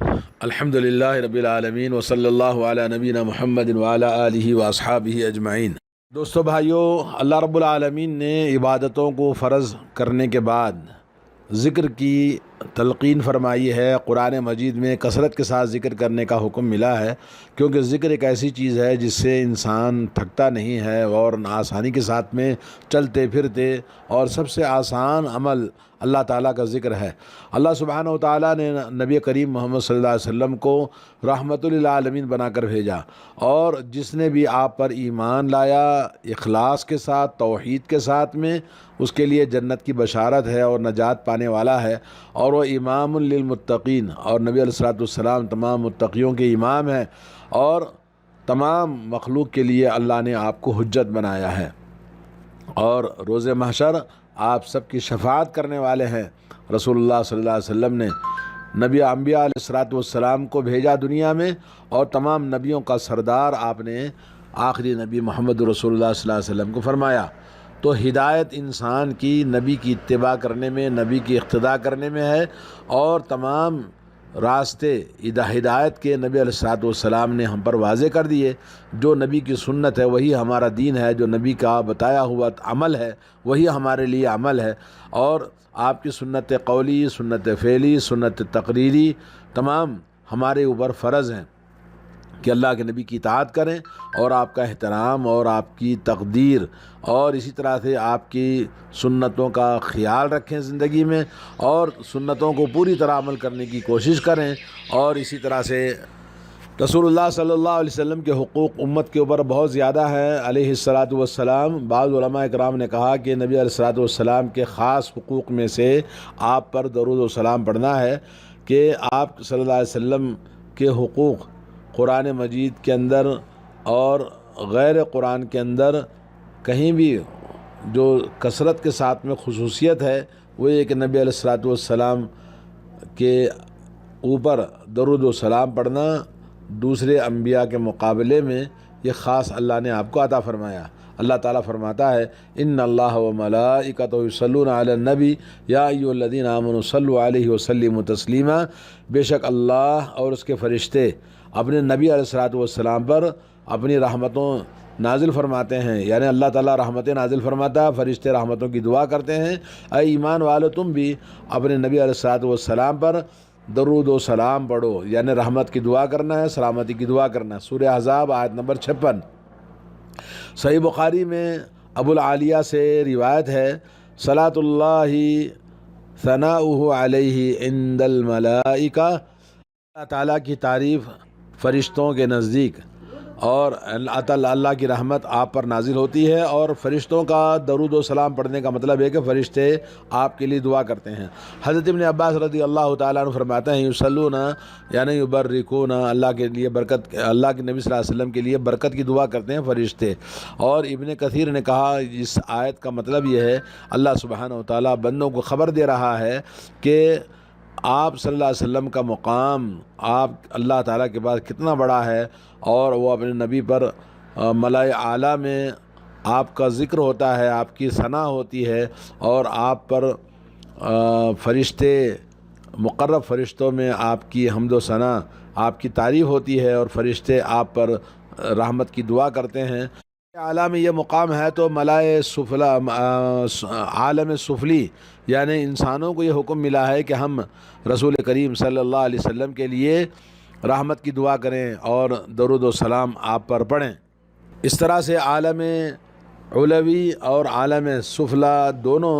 الحمدللہ رب العالمین وصلی اللہ علی نبینا محمد وعلی آلہ واصحابہ اجمعین۔ دوستو بھائیو، اللہ رب العالمین نے عبادتوں کو فرض کرنے کے بعد ذکر کی تلقین فرمائی ہے۔ قرآن مجید میں کثرت کے ساتھ ذکر کرنے کا حکم ملا ہے، کیونکہ ذکر ایک ایسی چیز ہے جس سے انسان تھکتا نہیں ہے اور آسانی کے ساتھ میں چلتے پھرتے، اور سب سے آسان عمل اللہ تعالیٰ کا ذکر ہے۔ اللہ سبحانہ و تعالیٰ نے نبی کریم محمد صلی اللہ علیہ وسلم کو رحمت للعالمین بنا کر بھیجا، اور جس نے بھی آپ پر ایمان لایا اخلاص کے ساتھ، توحید کے ساتھ میں، اس کے لیے جنت کی بشارت ہے اور نجات پانے والا ہے، اور وہ امام للمتقین، اور نبی علیہ السلام تمام متقیوں کے امام ہیں، اور تمام مخلوق کے لیے اللہ نے آپ کو حجت بنایا ہے، اور روز محشر آپ سب کی شفاعت کرنے والے ہیں۔ رسول اللہ صلی اللہ علیہ وسلم نے نبی انبیاء علیہ السلام کو بھیجا دنیا میں، اور تمام نبیوں کا سردار آپ نے آخری نبی محمد رسول اللہ صلی اللہ علیہ وسلم کو فرمایا۔ تو ہدایت انسان کی نبی کی اتباع کرنے میں، نبی کی اقتداء کرنے میں ہے، اور تمام راستے ہدایت کے نبی علیہ السلام نے ہم پر واضح کر دیے۔ جو نبی کی سنت ہے وہی ہمارا دین ہے، جو نبی کا بتایا ہوا عمل ہے وہی ہمارے لیے عمل ہے، اور آپ کی سنت قولی، سنت فعلی، سنت تقریری تمام ہمارے اوپر فرض ہیں کہ اللہ کے نبی کی اطاعت کریں، اور آپ کا احترام اور آپ کی تقدیر، اور اسی طرح سے آپ کی سنتوں کا خیال رکھیں زندگی میں، اور سنتوں کو پوری طرح عمل کرنے کی کوشش کریں۔ اور اسی طرح سے رسول اللہ صلی اللہ علیہ وسلم کے حقوق امت کے اوپر بہت زیادہ ہے علیہ السلام۔ بعض علماء اکرام نے کہا کہ نبی علیہ السلام کے خاص حقوق میں سے آپ پر درود و سلام پڑھنا ہے، کہ آپ صلی اللہ علیہ وسلم کے حقوق قرآن مجید کے اندر اور غیر قرآن کے اندر کہیں بھی جو کثرت کے ساتھ میں خصوصیت ہے، وہ یہ کہ نبی علیہ السلام کے اوپر درود و سلام پڑھنا دوسرے انبیاء کے مقابلے میں یہ خاص اللہ نے آپ کو عطا فرمایا۔ اللہ تعالیٰ فرماتا ہے، ان اللہ و ملائکتہ یصلون علی النبی یا ایھا الذین آمنوا صلوا علیہ وسلموا تسلیما، بے شک اللہ اور اس کے فرشتے اپنے نبی علیہ السلام پر اپنی رحمتوں نازل فرماتے ہیں، یعنی اللہ تعالیٰ رحمتیں نازل فرماتا ہے، فرشتے رحمتوں کی دعا کرتے ہیں۔ اے ایمان والو، تم بھی اپنے نبی علیہ السلام پر درود و سلام پڑھو، یعنی رحمت کی دعا کرنا ہے، سلامتی کی دعا کرنا ہے۔ سورہ احزاب آیت نمبر 56۔ صحیح بخاری میں ابو العالیہ سے روایت ہے، صلاۃ اللہ ثناؤہ علیہ عند الملائکہ، اللہ تعالیٰ کی تعریف فرشتوں کے نزدیک، اور اللہ کی رحمت آپ پر نازل ہوتی ہے، اور فرشتوں کا درود و سلام پڑھنے کا مطلب ہے کہ فرشتے آپ کے لیے دعا کرتے ہیں۔ حضرت ابن عباس رضی اللہ تعالیٰ عنہ فرماتے ہیں، یصلون یعنی یبرکون، اللہ کے لیے برکت، اللہ کے نبی صلی اللہ علیہ وسلم کے لیے برکت کی دعا کرتے ہیں فرشتے۔ اور ابن کثیر نے کہا اس آیت کا مطلب یہ ہے، اللہ سبحانہ و تعالیٰ بندوں کو خبر دے رہا ہے کہ آپ صلی اللہ علیہ وسلم کا مقام آپ اللہ تعالیٰ کے پاس کتنا بڑا ہے، اور وہ اپنے نبی پر ملائے اعلیٰ میں آپ کا ذکر ہوتا ہے، آپ کی ثنا ہوتی ہے، اور آپ پر فرشتے مقرب فرشتوں میں آپ کی حمد و ثنا، آپ کی تعریف ہوتی ہے، اور فرشتے آپ پر رحمت کی دعا کرتے ہیں۔ اعلیٰ میں یہ مقام ہے تو ملائے سفلا، عالم سفلی، یعنی انسانوں کو یہ حکم ملا ہے کہ ہم رسول کریم صلی اللہ علیہ وسلم کے لیے رحمت کی دعا کریں اور درود و سلام آپ پر پڑھیں۔ اس طرح سے عالم علوی اور عالم سفلا دونوں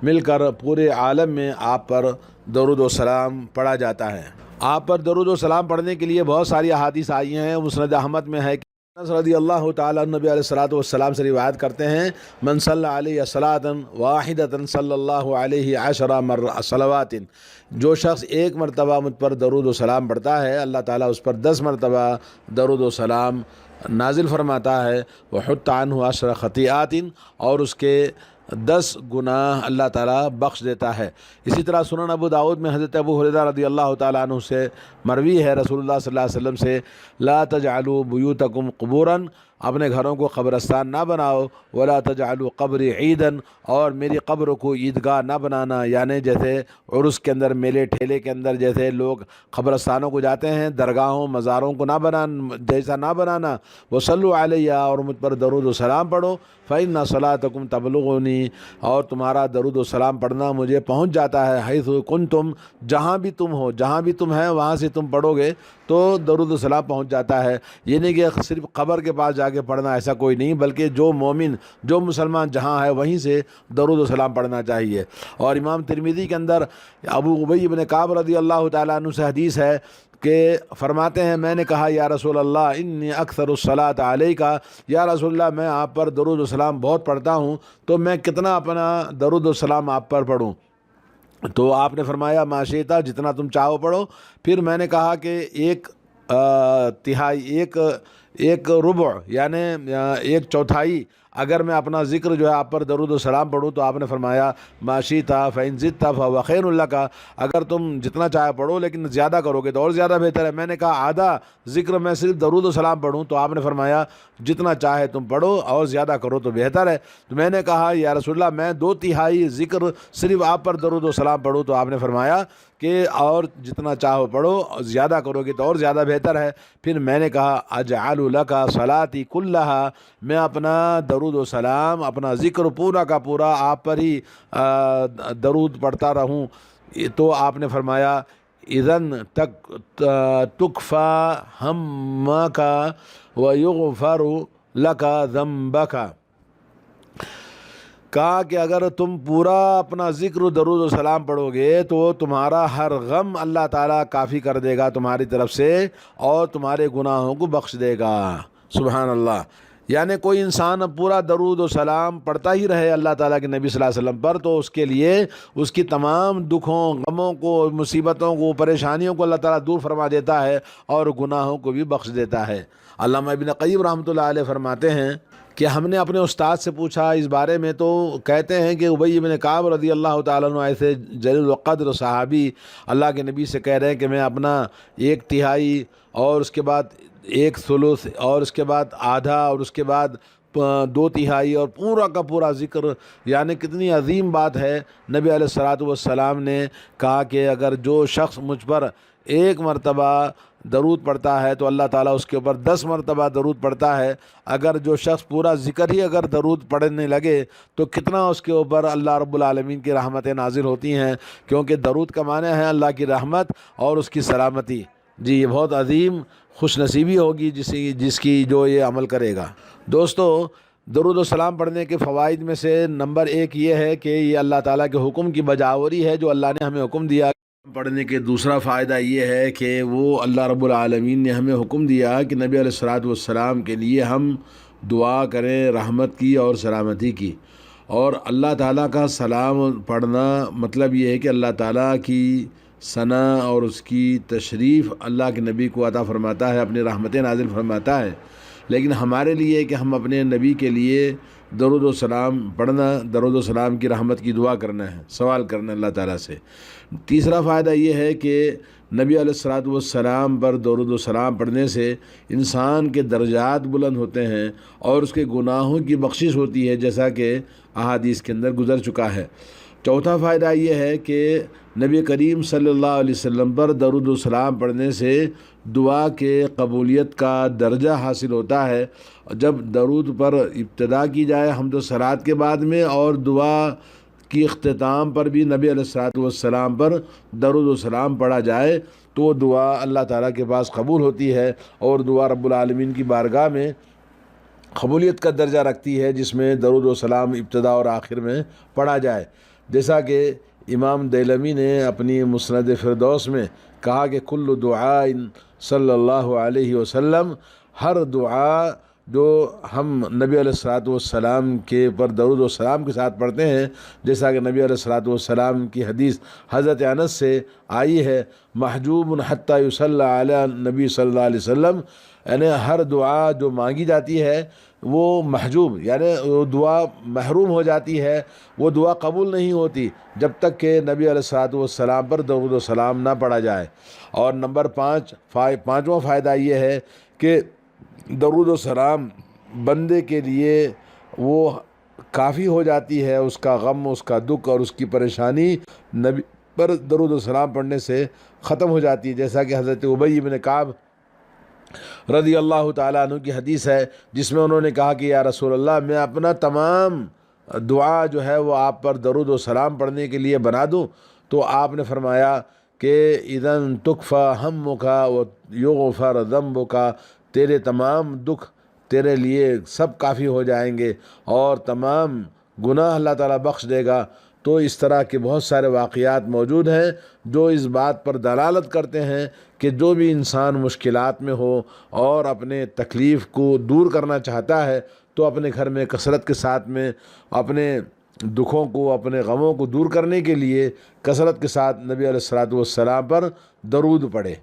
مل کر پورے عالم میں آپ پر درود و سلام پڑھا جاتا ہے۔ آپ پر درود و سلام پڑھنے کے لیے بہت ساری احادیث آئی ہیں۔ مسند احمد میں ہے کہ انس رضی اللہ تعالیٰ نبی علیہ السلام سے روایت کرتے ہیں، من صلی علیہ صلاۃ واحدۃ صلی اللہ علیہ عشر صلوات، جو شخص ایک مرتبہ مجھ پر درود و سلام پڑھتا ہے، اللہ تعالیٰ اس پر 10 مرتبہ درود و سلام نازل فرماتا ہے، وحط عنہ 10 خطیئات، اور اس کے 10 گناہ اللہ تعالیٰ بخش دیتا ہے۔ اسی طرح سنن ابو داؤد میں حضرت ابو ہریرہ رضی اللہ تعالیٰ عنہ سے مروی ہے، رسول اللہ صلی اللہ علیہ وسلم سے، لا تجعلوا بیوتکم قبورا، اپنے گھروں کو قبرستان نہ بناؤ، ولا تجعلوا قبری عیدن، اور میری قبر کو عیدگاہ نہ بنانا، یعنی جیسے عرس کے اندر، میلے ٹھیلے کے اندر جیسے لوگ قبرستانوں کو جاتے ہیں، درگاہوں مزاروں کو جیسا نہ بنانا۔ وصلوا علیہ، اور مجھ پر درود و سلام پڑھو، فإن صلاتکم تبلغنی، اور تمہارا درود و سلام پڑھنا مجھے پہنچ جاتا ہے، حیث کنتم، جہاں بھی تم ہو، جہاں بھی تم ہیں وہاں سے تم پڑھو گے تو درود و سلام پہنچ جاتا ہے۔ یہ نہیں کہ صرف قبر کے پاس جا کے پڑھنا، ایسا کوئی نہیں، بلکہ جو مومن، جو مسلمان جہاں ہے وہیں سے درود و سلام پڑھنا چاہیے۔ اور امام ترمذی کے اندر ابو ابی بن کعب رضی اللہ تعالیٰ عنہ سے حدیث ہے کہ فرماتے ہیں، میں نے کہا یا رسول اللہ انی اکثر الصلاۃ علیک، یا رسول اللہ میں آپ پر درود و سلام بہت پڑھتا ہوں، تو میں کتنا اپنا درود و سلام آپ پر پڑھوں؟ تو آپ نے فرمایا ما شئت، جتنا تم چاہو پڑھو۔ پھر میں نے کہا کہ ایک ربع، یعنی ایک چوتھائی اگر میں اپنا ذکر جو ہے آپ پر درود و سلام پڑھوں، تو آپ نے فرمایا ما شئت فإن زدت فهو خیر لک، اگر تم جتنا چاہے پڑھو لیکن زیادہ کرو گے تو اور زیادہ بہتر ہے۔ میں نے کہا آدھا ذکر میں صرف درود و سلام پڑھوں، تو آپ نے فرمایا جتنا چاہے تم پڑھو اور زیادہ کرو تو بہتر ہے۔ تو میں نے کہا یا رسول اللہ میں 2/3 ذکر صرف آپ پر درود و سلام پڑھوں، تو آپ نے فرمایا کہ اور جتنا چاہو پڑھو، زیادہ کرو گے تو اور زیادہ بہتر ہے۔ پھر میں نے کہا اجعل لک صلاتی کلھا، میں اپنا درود و سلام، اپنا ذکر پورا کا پورا آپ پر ہی درود پڑھتا رہوں۔ تو آپ نے فرمایا اذن تکفی ہمک ویغفر لک ذنبک، کہا کہ اگر تم پورا اپنا ذکر درود و سلام پڑھو گے تو تمہارا ہر غم اللہ تعالیٰ کافی کر دے گا تمہاری طرف سے، اور تمہارے گناہوں کو بخش دے گا۔ سبحان اللہ۔ یعنی کوئی انسان پورا درود و سلام پڑھتا ہی رہے اللہ تعالیٰ کے نبی صلی اللہ علیہ وسلم پر، تو اس کے لیے اس کی تمام دکھوں، غموں کو، مصیبتوں کو، پریشانیوں کو اللہ تعالیٰ دور فرما دیتا ہے اور گناہوں کو بھی بخش دیتا ہے۔ علامہ ابن قیم رحمۃ اللہ علیہ فرماتے ہیں کہ ہم نے اپنے استاد سے پوچھا اس بارے میں، تو کہتے ہیں کہ ابی بن کعب رضی اللہ تعالیٰ عنہ ایسے جلیل القدر صحابی اللہ کے نبی سے کہہ رہے ہیں کہ میں اپنا 1/3 اور اس کے بعد 1/3 اور اس کے بعد آدھا اور اس کے بعد 2/3 اور پورا کا پورا ذکر، یعنی کتنی عظیم بات ہے۔ نبی علیہ الصلوۃ والسلام نے کہا کہ اگر جو شخص مجھ پر 1 مرتبہ درود پڑھتا ہے تو اللہ تعالیٰ اس کے اوپر 10 مرتبہ درود پڑھتا ہے۔ اگر جو شخص پورا ذکر ہی اگر درود پڑھنے لگے تو کتنا اس کے اوپر اللہ رب العالمین کی رحمتیں نازل ہوتی ہیں، کیونکہ درود کا معنی ہے اللہ کی رحمت اور اس کی سلامتی۔ جی یہ بہت عظیم خوش نصیبی ہوگی جس کی جو یہ عمل کرے گا۔ دوستو، درود و سلام پڑھنے کے فوائد میں سے نمبر 1 یہ ہے کہ یہ اللہ تعالیٰ کے حکم کی بجاوری ہے جو اللہ نے ہمیں حکم دیا پڑھنے کے۔ دوسرا فائدہ یہ ہے کہ وہ اللہ رب العالمین نے ہمیں حکم دیا کہ نبی علیہ الصلوۃ والسلام کے لیے ہم دعا کریں رحمت کی اور سلامتی کی۔ اور اللہ تعالیٰ کا سلام پڑھنا مطلب یہ ہے کہ اللہ تعالیٰ کی ثنا اور اس کی تشریف اللہ کے نبی کو عطا فرماتا ہے، اپنی رحمتیں نازل فرماتا ہے، لیکن ہمارے لیے کہ ہم اپنے نبی کے لیے درود و سلام پڑھنا، درود و سلام کی رحمت کی دعا کرنا ہے، سوال کرنا اللہ تعالیٰ سے۔ تیسرا فائدہ یہ ہے کہ نبی علیہ الصلوۃ والسلام پر درود و سلام پڑھنے سے انسان کے درجات بلند ہوتے ہیں اور اس کے گناہوں کی بخشش ہوتی ہے، جیسا کہ احادیث کے اندر گزر چکا ہے۔ چوتھا فائدہ یہ ہے کہ نبی کریم صلی اللہ علیہ وسلم پر درود و سلام پڑھنے سے دعا کے قبولیت کا درجہ حاصل ہوتا ہے۔ جب درود پر ابتدا کی جائے حمد و صلوات کے بعد میں، اور دعا کی اختتام پر بھی نبی علیہ الصلوۃ والسلام پر درود و سلام پڑھا جائے، تو دعا اللہ تعالیٰ کے پاس قبول ہوتی ہے، اور دعا رب العالمین کی بارگاہ میں قبولیت کا درجہ رکھتی ہے، جس میں درود و سلام ابتدا اور آخر میں پڑھا جائے۔ جیسا کہ امام دیلمی نے اپنی مسند فردوس میں کہا کہ کل دعاء صلی اللہ علیہ وسلم، ہر دعا جو ہم نبی علیہ الصلوۃ والسلام کے پر درود و سلام کے ساتھ پڑھتے ہیں، جیسا کہ نبی علیہ الصلوۃ والسلام کی حدیث حضرت انس سے آئی ہے، محجوب حتی یصلی علی نبی صلی اللہ علیہ وسلم، یعنی ہر دعا جو مانگی جاتی ہے وہ محجوب، یعنی وہ دعا محروم ہو جاتی ہے، وہ دعا قبول نہیں ہوتی جب تک کہ نبی علیہ الصلوۃ والسلام پر درود و سلام نہ پڑھا جائے۔ اور نمبر 5، پانچواں فائدہ یہ ہے کہ درود و سلام بندے کے لیے وہ کافی ہو جاتی ہے، اس کا غم، اس کا دکھ اور اس کی پریشانی نبی پر درود و سلام پڑھنے سے ختم ہو جاتی ہے، جیسا کہ حضرت ابی بن کعب رضی اللہ تعالیٰ عنہ کی حدیث ہے، جس میں انہوں نے کہا کہ یا رسول اللہ، میں اپنا تمام دعا جو ہے وہ آپ پر درود و سلام پڑھنے کے لیے بنا دوں؟ تو آپ نے فرمایا کہ اذن تکفی ہمک ویغفر ذنبک، تیرے تمام دکھ تیرے لیے سب کافی ہو جائیں گے اور تمام گناہ اللہ تعالیٰ بخش دے گا۔ تو اس طرح کے بہت سارے واقعات موجود ہیں جو اس بات پر دلالت کرتے ہیں کہ جو بھی انسان مشکلات میں ہو اور اپنے تکلیف کو دور کرنا چاہتا ہے تو اپنے گھر میں کثرت کے ساتھ میں اپنے دکھوں کو، اپنے غموں کو دور کرنے کے لیے کثرت کے ساتھ نبی علیہ الصلوۃ والسلام پر درود پڑھے۔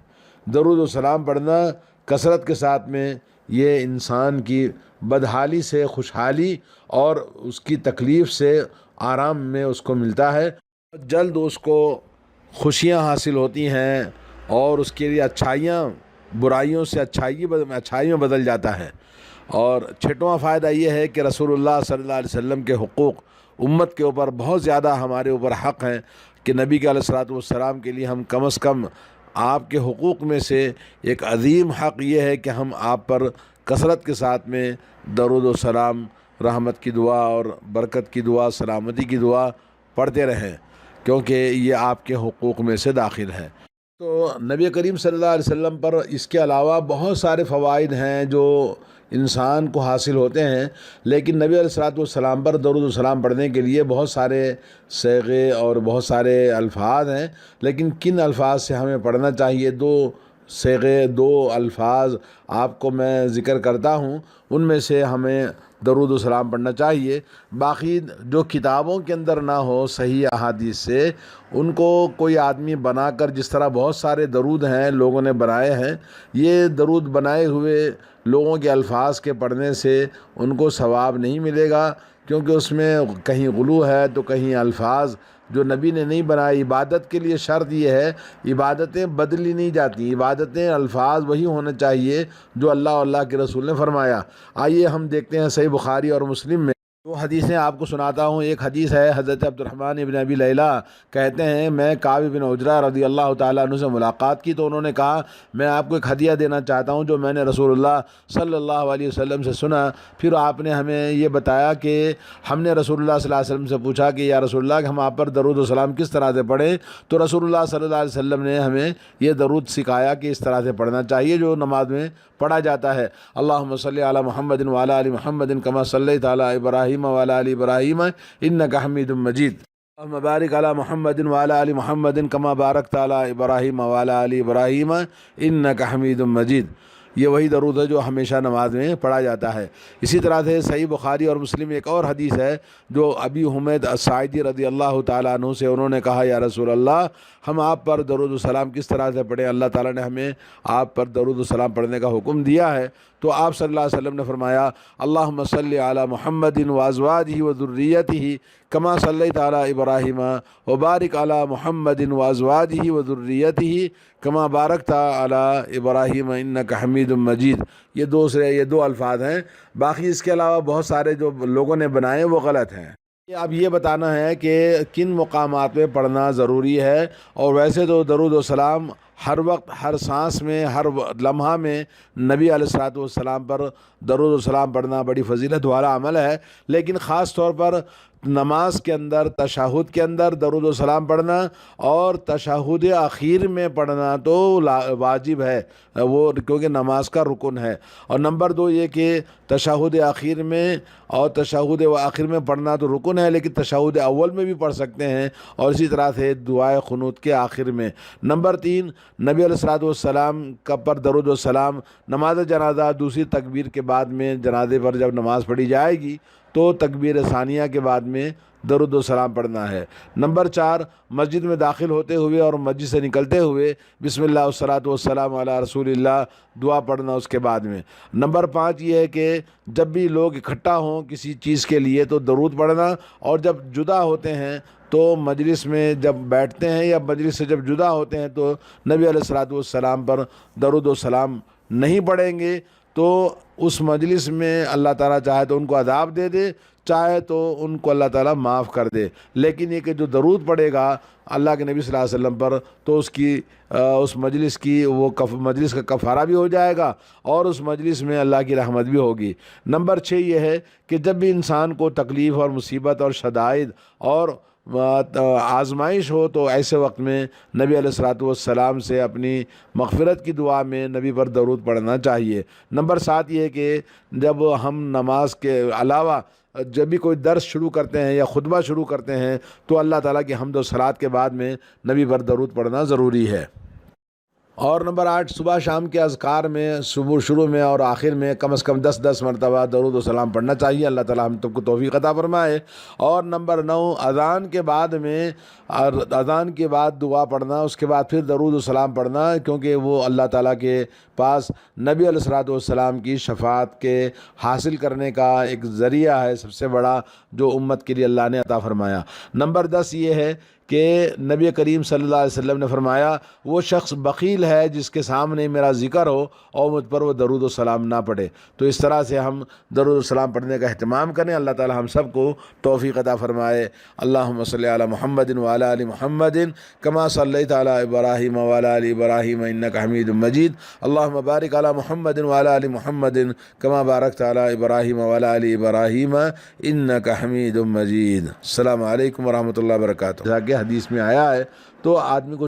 درود و سلام پڑھنا کثرت کے ساتھ میں یہ انسان کی بدحالی سے خوشحالی اور اس کی تکلیف سے آرام میں اس کو ملتا ہے، جلد اس کو خوشیاں حاصل ہوتی ہیں اور اس کے لیے اچھائیاں برائیوں سے اچھائی میں بدل جاتا ہے۔ اور چھٹواں فائدہ یہ ہے کہ رسول اللہ صلی اللہ علیہ وسلم کے حقوق امت کے اوپر بہت زیادہ ہمارے اوپر حق ہیں کہ نبی کے علیہ الصلوۃ والسلام کے لیے ہم کم از کم آپ کے حقوق میں سے ایک عظیم حق یہ ہے کہ ہم آپ پر کثرت کے ساتھ میں درود و سلام، رحمت کی دعا اور برکت کی دعا، سلامتی کی دعا پڑھتے رہیں، کیونکہ یہ آپ کے حقوق میں سے داخل ہے۔ تو نبی کریم صلی اللہ علیہ وسلم پر اس کے علاوہ بہت سارے فوائد ہیں جو انسان کو حاصل ہوتے ہیں، لیکن نبی علیہ الصلوۃ والسلام پر درود و سلام پڑھنے کے لیے بہت سارے صیغے اور بہت سارے الفاظ ہیں، لیکن کن الفاظ سے ہمیں پڑھنا چاہیے، دو صیغے، دو الفاظ آپ کو میں ذکر کرتا ہوں، ان میں سے ہمیں درود و سلام پڑھنا چاہیے۔ باقی جو کتابوں کے اندر نہ ہو صحیح احادیث سے، ان کو کوئی آدمی بنا کر، جس طرح بہت سارے درود ہیں لوگوں نے بنائے ہیں، یہ درود بنائے ہوئے لوگوں کے الفاظ کے پڑھنے سے ان کو ثواب نہیں ملے گا، کیونکہ اس میں کہیں غلو ہے تو کہیں الفاظ جو نبی نے نہیں بنائے۔ عبادت کے لیے شرط یہ ہے، عبادتیں بدلی نہیں جاتی، عبادتیں الفاظ وہی ہونا چاہیے جو اللہ اور اللہ کے رسول نے فرمایا۔ آئیے ہم دیکھتے ہیں صحیح بخاری اور مسلم میں دو حدیثیں آپ کو سناتا ہوں۔ ایک حدیث ہے، حضرت عبد الرحمن بن ابی لیلہ کہتے ہیں میں کعب بن عجرہ رضی اللہ تعالیٰ عنہ سے ملاقات کی تو انہوں نے کہا میں آپ کو ایک ہدیہ دینا چاہتا ہوں جو میں نے رسول اللہ صلی اللہ علیہ وسلم سے سنا۔ پھر آپ نے ہمیں یہ بتایا کہ ہم نے رسول اللہ صلی اللہ علیہ وسلم سے پوچھا کہ یا رسول اللہ ہم آپ پر درود و سلام کس طرح سے پڑھیں، تو رسول اللہ صلی اللہ علیہ وسلم نے ہمیں یہ درود سکھایا کہ اس طرح سے پڑھنا چاہیے جو نماز میں پڑھا جاتا ہے۔ اللہم صلی علی محمد وعلی آل محمد کما صلیت علی ابراہیم وعلی آل ابراہیم انک حمید مجید۔ اللہم بارک علی محمد وعلی آل محمد کما بارکت علی ابراہیم وعلی آل ابراہیم انک حمید مجید۔ یہ وہی درود ہے جو ہمیشہ نماز میں پڑھا جاتا ہے۔ اسی طرح سے صحیح بخاری اور مسلم ایک اور حدیث ہے جو ابی حمید الساعدی رضی اللہ تعالیٰ عنہ سے، انہوں نے کہا یا رسول اللہ ہم آپ پر درود و سلام کس طرح سے پڑھیں، اللہ تعالیٰ نے ہمیں آپ پر درود و سلام پڑھنے کا حکم دیا ہے۔ تو آپ صلی اللہ علیہ وسلم نے فرمایا اللہم صلی علی محمد وازواجہ وذریتہ کما صلیت علی ابراہیم وبارک علی محمد وازواجہ وذریتہ کما بارکت علی ابراہیم انک حمید مجید۔ یہ دو الفاظ ہیں، باقی اس کے علاوہ بہت سارے جو لوگوں نے بنائے وہ غلط ہیں۔ اب یہ بتانا ہے کہ کن مقامات پہ پڑھنا ضروری ہے، اور ویسے تو درود و سلام ہر وقت، ہر سانس میں، ہر لمحہ میں نبی علیہ الصلوۃ والسلام پر درود و سلام پڑھنا بڑی فضیلت والا عمل ہے، لیکن خاص طور پر نماز کے اندر، تشہد کے اندر درود و سلام پڑھنا اور تشہد اخیر میں پڑھنا تو واجب ہے، وہ کیونکہ نماز کا رکن ہے۔ اور نمبر دو یہ کہ تشہد اخیر میں اور تشہد آخر میں پڑھنا تو رکن ہے، لیکن تشہد اول میں بھی پڑھ سکتے ہیں، اور اسی طرح سے دعائے قنوت کے آخر میں۔ نمبر تین، نبی علیہ الصلوۃ والسلام کا پر درود و سلام نماز جنازہ دوسری تکبیر کے بعد میں، جنازے پر جب نماز پڑھی جائے گی تو تکبیر ثانیہ کے بعد میں درود و سلام پڑھنا ہے۔ نمبر چار، مسجد میں داخل ہوتے ہوئے اور مسجد سے نکلتے ہوئے بسم اللہ والصلاۃ والسلام علی رسول اللہ دعا پڑھنا اس کے بعد میں۔ نمبر پانچ یہ ہے کہ جب بھی لوگ اکٹھا ہوں کسی چیز کے لیے تو درود پڑھنا، اور جب جدا ہوتے ہیں تو مجلس میں جب بیٹھتے ہیں یا مجلس سے جب جدا ہوتے ہیں تو نبی علیہ الصلوۃ والسلام پر درود و سلام نہیں پڑھیں گے، تو اس مجلس میں اللہ تعالیٰ چاہے تو ان کو عذاب دے دے، چاہے تو ان کو اللہ تعالیٰ معاف کر دے، لیکن یہ کہ جو درود پڑے گا اللہ کے نبی صلی اللہ علیہ وسلم پر تو اس مجلس کی مجلس کا کفارہ بھی ہو جائے گا اور اس مجلس میں اللہ کی رحمت بھی ہوگی۔ نمبر 6 یہ ہے کہ جب بھی انسان کو تکلیف اور مصیبت اور شدائد اور آزمائش ہو تو ایسے وقت میں نبی علیہ الصلوۃ والسلام سے اپنی مغفرت کی دعا میں نبی پر درود پڑھنا چاہیے۔ نمبر 7 یہ کہ جب ہم نماز کے علاوہ جب بھی کوئی درس شروع کرتے ہیں یا خطبہ شروع کرتے ہیں تو اللہ تعالیٰ کی حمد و صلوات کے بعد میں نبی پر درود پڑھنا ضروری ہے۔ اور نمبر 8 صبح شام کے اذکار میں صبح شروع میں اور آخر میں کم از کم 10 مرتبہ درود و سلام پڑھنا چاہیے، اللہ تعالیٰ ہم تم کو توفیق عطا فرمائے۔ اور نمبر 9 اذان کے بعد دعا پڑھنا، اس کے بعد پھر درود و سلام پڑھنا، کیونکہ وہ اللہ تعالیٰ کے پاس نبی علیہ الصلوۃ والسلام کی شفاعت کے حاصل کرنے کا ایک ذریعہ ہے سب سے بڑا جو امت کے لیے اللہ نے عطا فرمایا۔ نمبر 10 یہ ہے کہ نبی کریم صلی اللہ علیہ وسلم نے فرمایا وہ شخص بخیل ہے جس کے سامنے میرا ذکر ہو اور مجھ پر وہ درود و سلام نہ پڑھے۔ تو اس طرح سے ہم درود و سلام پڑھنے کا اہتمام کریں، اللہ تعالی ہم سب کو توفیق عطا فرمائے۔ اللہم صلی علی محمد وعلی آل محمد کما صلیت علی ابراہیم وعلی آل ابراہیم انک حمید مجید، اللہم بارک علی محمد وعلی آل محمد کما بارکت علی ابراہیم وعلی آل ابراہیم انک حمید مجید۔ السلام علیکم ورحمۃ اللہ وبرکاتہ۔ حدیث میں آیا ہے تو آدمی کو